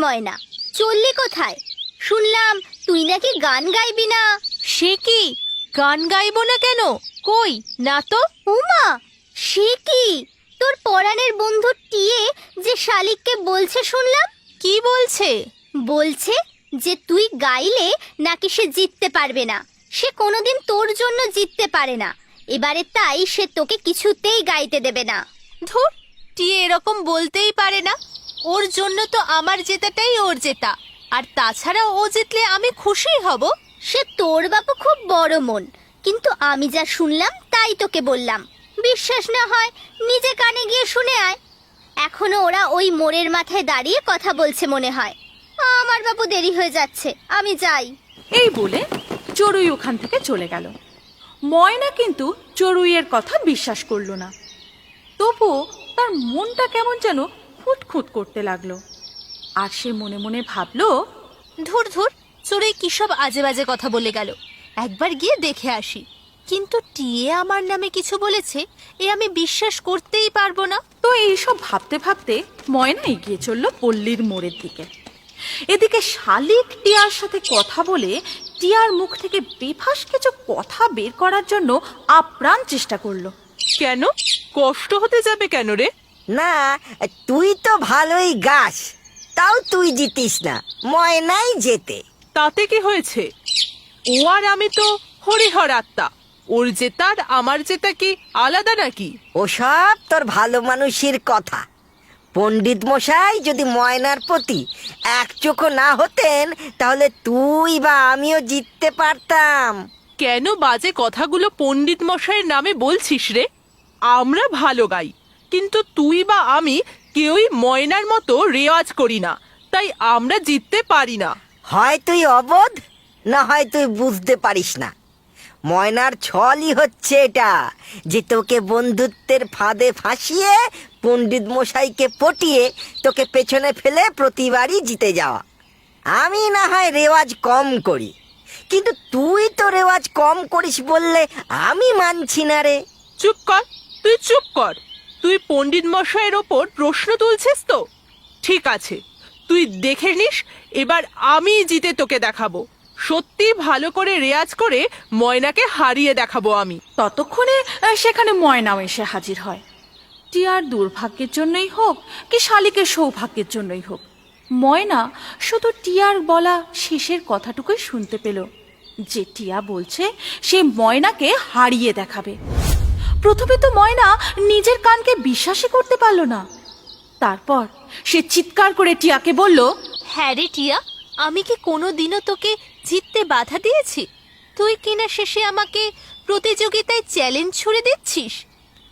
ময়না, চললি কোথায়? শুনলাম তুই নাকি গান গাইবি না। সে কি, গান গাইবো না কেন? কই না তো। উমা, সে কি? তোর পরাণের বন্ধু টিয়ে যে শালিককে বলছে শুনলাম। কি বলছে? বলছে যে তুই গাইলে নাকি সে জিততে পারবে না, সে কোনোদিন তোর জন্য জিততে পারে না। এবারে তাই সে তোকে কিছুতেই গাইতে দেবে না। ধুর, টিয়ে এরকম বলতেই পারে না। ওর জন্য তো আমার জেতাটাই ওর জেতা, আর তাছাড়া ও জিতলে আমি খুশি হব। সে তোর বাপু খুব বড় মন, কিন্তু আমি যা শুনলাম তাই তোকে বললাম। বিশ্বাস না হয় নিজে কানে গিয়ে শুনে আয়। এখনো ওরা ওই মোড়ের মাথায় দাঁড়িয়ে কথা বলছে মনে হয়। আমার বাপু দেরি হয়ে যাচ্ছে, আমি যাই। এই বলে চড়ুই ওখান থেকে চলে গেল। ময়না কিন্তু চড়ুইয়ের কথা বিশ্বাস করলো না। তবুও তার মনটা কেমন যেন খুঁতখুত করতে লাগলো। আর সে মনে মনে ভাবলো, ধুর ধুর, চড়ুই কি সব আজে বাজে কথা বলে গেল, একবার গিয়ে দেখে আসি। কিন্তু টিয়ে আমার নামে কিছু বলেছে, এ আমি বিশ্বাস করতেই পারবো না। তো এইসব ভাবতে ভাবতে ময়না এগিয়ে চলল পল্লীর মোড়ের দিকে। এদিকে শালিক টিয়ার সাথে কথা বলে টিয়ার মুখ থেকে বেফাস কিছু কথা বের করার জন্য আপ্রাণ চেষ্টা করলো। কেন? কষ্ট হতে যাবে কেন রে? না, তুই তো ভালোই গাস, তাও তুই জিতিস না, ময়নাই জেতে। তাতে কি হয়েছে? ও আর আমি তো হরিহর আত্মা, ওর জেতার আমার জেতা কি আলাদা নাকি? ওসব তোর ভালো মানুষের কথা। পণ্ডিত মশাই যদি ময়নার প্রতি এক চোখো না হতেন, তাহলে তুই বা আমিও জিততে পারতাম। কেন বাজে কথাগুলো পণ্ডিত মশাইয়ের নামে বলছিস রে? আমরা ভালো গাই, কিন্তু তুই বা আমি কেউই ময়নার মতো রেওয়াজ করি না, তাই আমরা জিততে পারি না। হয় তুই অবোধ, না হয় তুই বুঝতে পারিস না। ময়নার ছলই হচ্ছে এটা, যে তোকে বন্ধুত্বের ফাঁদে ফাঁসিয়ে পণ্ডিত মশাইকে পটিয়ে তোকে পেছনে ফেলে প্রতিবারই জিতে যাওয়া। আমি না হয় রেওয়াজ কম করি, কিন্তু তুই তো রেওয়াজ কম করিস বললে আমি মানছি না রে। চুপ কর, তুই চুপ কর। তুই পণ্ডিত মশাইয়ের ওপর প্রশ্ন তুলছিস তো? ঠিক আছে, তুই দেখে নিস, এবার আমি জিতে তোকে দেখাবো। সত্যি ভালো করে রেয়াজ করে ময়নাকে হারিয়ে দেখাবো আমি। ততক্ষণে সেখানে ময়নাও এসে হাজির হয়। টিয়ার দুর্ভাগ্যের জন্যই হোক কি শালিকের সৌভাগ্যের জন্যই হোক, ময়না শুধু টিয়ার বলা শেষের কথাটুকুই শুনতে পেল, যে টিয়া বলছে সে ময়নাকে হারিয়ে দেখাবে। প্রথমে তো ময়না নিজের কানকে বিশ্বাসই করতে পারল না। তারপর সে চিৎকার করে টিয়াকে বলল, হ্যাঁ রে টিয়া, আমি কি কোনোদিনও তোকে জিততে বাধা দিয়েছি? তুই কিনা শেষে আমাকে প্রতিযোগিতায় চ্যালেঞ্জ ছুড়ে দিচ্ছিস।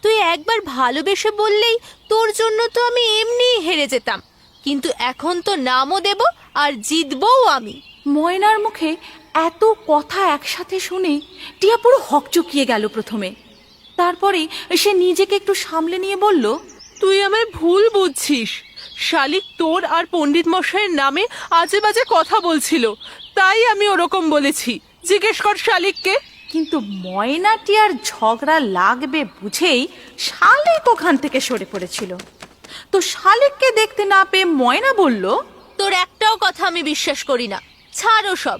তুই একবার ভালোবেসে বললেই তোর জন্য তো আমি এমনিই হেরে যেতাম, কিন্তু এখন তো নামও দেব আর জিতবও আমি। ময়নার মুখে এত কথা একসাথে শুনে টিয়া পুরো হকচকিয়ে গেল প্রথমে। তারপরে সে নিজেকে একটু সামলে নিয়ে বলল, তুই আমায় ভুল বুঝছিস। শালিক তোর আর পণ্ডিত মশাইয়ের নামে আজে বাজে কথা বলছিল, তাই আমি ওরকম বলেছি। জিজ্ঞেস কর শালিককে। কিন্তু ময়না টিয়ার ঝগড়া লাগবে বুঝেই শালিক ওখান থেকে সরে পড়েছিল। তো শালিককে দেখতে না পেয়ে ময়না বলল, তোর একটাও কথা আমি বিশ্বাস করি না, ছাড়ো সব।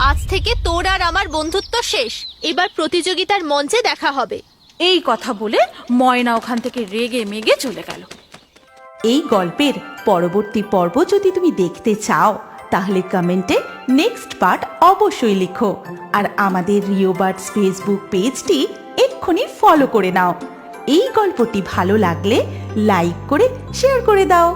আজ থেকে তোর আর আমার বন্ধুত্ব শেষ, এবার প্রতিযোগিতার মঞ্চে দেখা হবে। এই কথা বলে ময়না ওখান থেকে রেগে মেগে চলে গেল। এই গল্পের পরবর্তী পর্ব যদি তুমি দেখতে চাও, তাহলে কমেন্টে নেক্সট পার্ট অবশ্যই লিখো। আর আমাদের রিও বার্ডস ফেসবুক পেজটি এক্ষুনি ফলো করে নাও। এই গল্পটি ভালো লাগলে লাইক করে শেয়ার করে দাও।